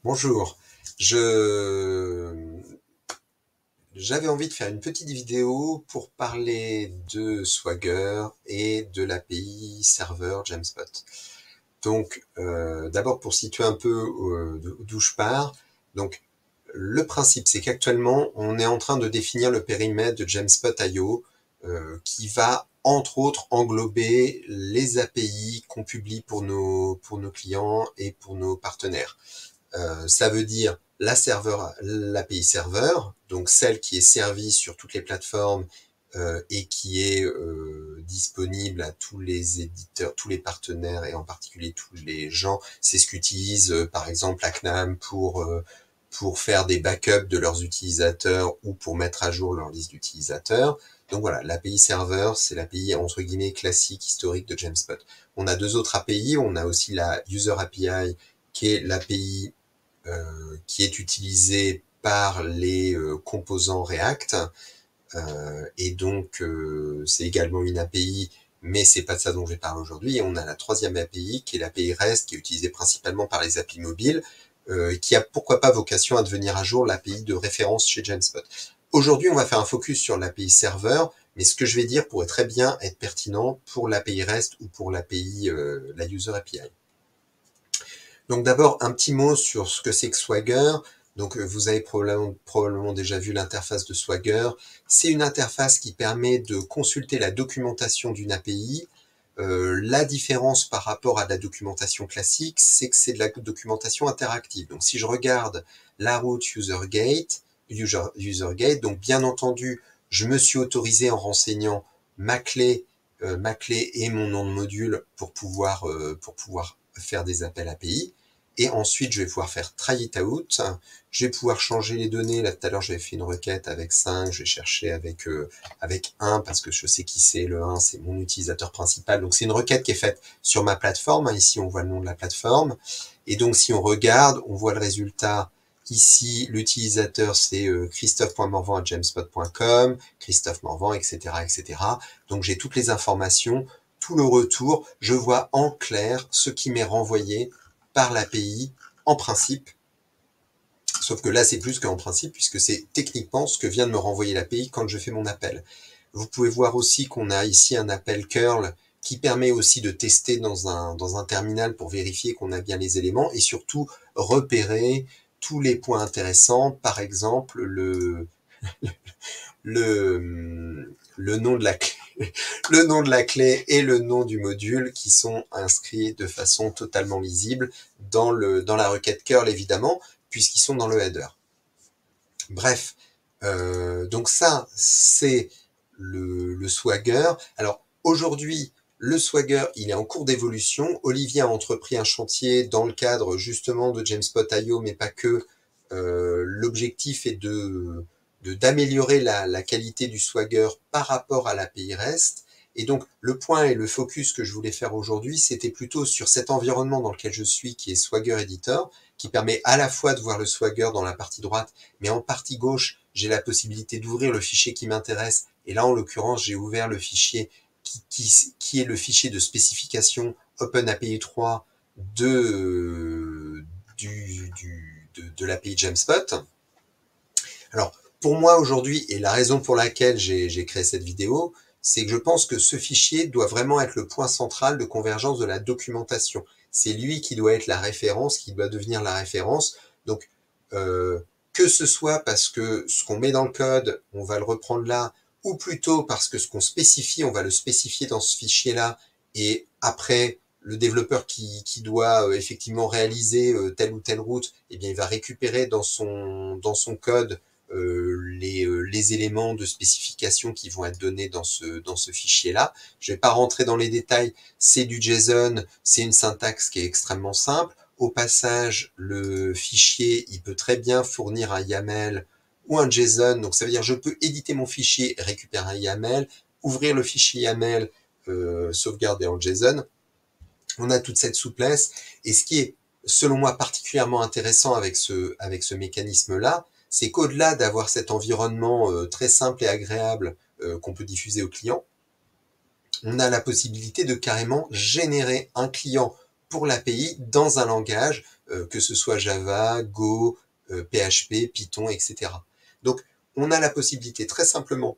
Bonjour, j'avais envie de faire une petite vidéo pour parler de Swagger et de l'API serveur Jamspot. Donc, d'abord pour situer un peu d'où je pars. Donc, le principe, c'est qu'actuellement, on est en train de définir le périmètre de Jamspot.io qui va, entre autres, englober les API qu'on publie pour nos clients et pour nos partenaires. Ça veut dire l'API serveur, donc celle qui est servie sur toutes les plateformes et qui est disponible à tous les éditeurs, tous les partenaires et en particulier tous les gens. C'est ce qu'utilise par exemple la CNAM pour faire des backups de leurs utilisateurs ou pour mettre à jour leur liste d'utilisateurs. Donc voilà, l'API serveur, c'est l'API entre guillemets classique, historique de Jamspot. On a deux autres API, on a aussi la User API qui est l'API qui est utilisé par les composants React. Et donc, c'est également une API, mais c'est pas de ça dont je vais parler aujourd'hui. Et on a la troisième API, qui est l'API REST, qui est utilisée principalement par les API mobiles, qui a pourquoi pas vocation à devenir un jour l'API de référence chez Jamspot. Aujourd'hui, on va faire un focus sur l'API serveur, mais ce que je vais dire pourrait très bien être pertinent pour l'API REST ou pour l'API, la User API. Donc d'abord, un petit mot sur ce que c'est que Swagger. Donc vous avez probablement déjà vu l'interface de Swagger. C'est une interface qui permet de consulter la documentation d'une API. La différence par rapport à de la documentation classique, c'est que c'est de la documentation interactive. Donc si je regarde la route UserGate, donc bien entendu, je me suis autorisé en renseignant ma clé et mon nom de module pour pouvoir faire des appels API. Et ensuite, je vais pouvoir faire try it out. Je vais pouvoir changer les données. Là, tout à l'heure, j'avais fait une requête avec 5. Je vais chercher avec 1 parce que je sais qui c'est. Le 1, c'est mon utilisateur principal. Donc, c'est une requête qui est faite sur ma plateforme. Ici, on voit le nom de la plateforme. Et donc, si on regarde, on voit le résultat. Ici, l'utilisateur, c'est christophe.morvan@jamspot.com, Christophe Morvan, etc., etc. Donc, j'ai toutes les informations, tout le retour. Je vois en clair ce qui m'est renvoyé par l'API en principe, sauf que là c'est plus qu'en principe puisque c'est techniquement ce que vient de me renvoyer l'API quand je fais mon appel. Vous pouvez voir aussi qu'on a ici un appel curl qui permet aussi de tester dans un terminal pour vérifier qu'on a bien les éléments et surtout repérer tous les points intéressants, par exemple le nom de la clé, le nom de la clé et le nom du module qui sont inscrits de façon totalement lisible dans la requête curl évidemment, puisqu'ils sont dans le header. Bref, donc ça, c'est le Swagger. Alors aujourd'hui, le Swagger, il est en cours d'évolution. Olivier a entrepris un chantier dans le cadre justement de Jamspot.io, mais pas que. L'objectif est d'améliorer la qualité du Swagger par rapport à l'API REST. Et donc, le point et le focus que je voulais faire aujourd'hui, c'était plutôt sur cet environnement dans lequel je suis, qui est Swagger Editor, qui permet à la fois de voir le Swagger dans la partie droite, mais en partie gauche, j'ai la possibilité d'ouvrir le fichier qui m'intéresse. Et là, en l'occurrence, j'ai ouvert le fichier qui est le fichier de spécification OpenAPI 3 de l'API Jamspot. Alors, pour moi aujourd'hui, et la raison pour laquelle j'ai créé cette vidéo, c'est que je pense que ce fichier doit vraiment être le point central de convergence de la documentation. C'est lui qui doit être la référence, qui doit devenir la référence. Donc, que ce soit parce que ce qu'on met dans le code, on va le reprendre là, ou plutôt parce que ce qu'on spécifie, on va le spécifier dans ce fichier-là, et après, le développeur qui doit effectivement réaliser telle ou telle route, eh bien, il va récupérer dans son code les éléments de spécification qui vont être donnés dans ce fichier-là. Je ne vais pas rentrer dans les détails, c'est du JSON, c'est une syntaxe qui est extrêmement simple. Au passage, le fichier, il peut très bien fournir un YAML ou un JSON, donc ça veut dire que je peux éditer mon fichier, récupérer un YAML, ouvrir le fichier YAML, sauvegarder en JSON. On a toute cette souplesse, et ce qui est, selon moi, particulièrement intéressant avec ce mécanisme-là, c'est qu'au-delà d'avoir cet environnement très simple et agréable qu'on peut diffuser aux clients, on a la possibilité de carrément générer un client pour l'API dans un langage, que ce soit Java, Go, PHP, Python, etc. Donc, on a la possibilité très simplement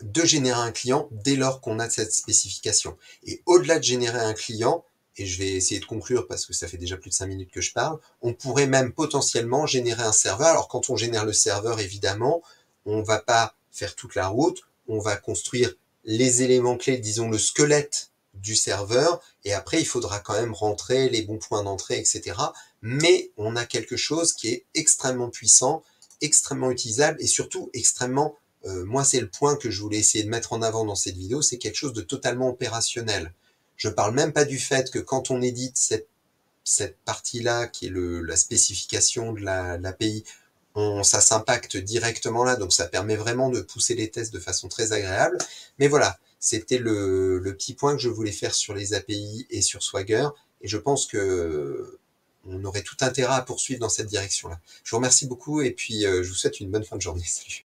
de générer un client dès lors qu'on a cette spécification. Et au-delà de générer un client, et je vais essayer de conclure parce que ça fait déjà plus de 5 minutes que je parle, on pourrait même potentiellement générer un serveur. Alors quand on génère le serveur, évidemment, on ne va pas faire toute la route, on va construire les éléments clés, disons le squelette du serveur, et après il faudra quand même rentrer les bons points d'entrée, etc. Mais on a quelque chose qui est extrêmement puissant, extrêmement utilisable et surtout extrêmement moi, c'est le point que je voulais essayer de mettre en avant dans cette vidéo, c'est quelque chose de totalement opérationnel. Je ne parle même pas du fait que quand on édite cette partie-là, qui est la spécification de l'API, ça s'impacte directement là, donc ça permet vraiment de pousser les tests de façon très agréable. Mais voilà, c'était le petit point que je voulais faire sur les API et sur Swagger, et je pense que on aurait tout intérêt à poursuivre dans cette direction-là. Je vous remercie beaucoup, et puis je vous souhaite une bonne fin de journée. Salut.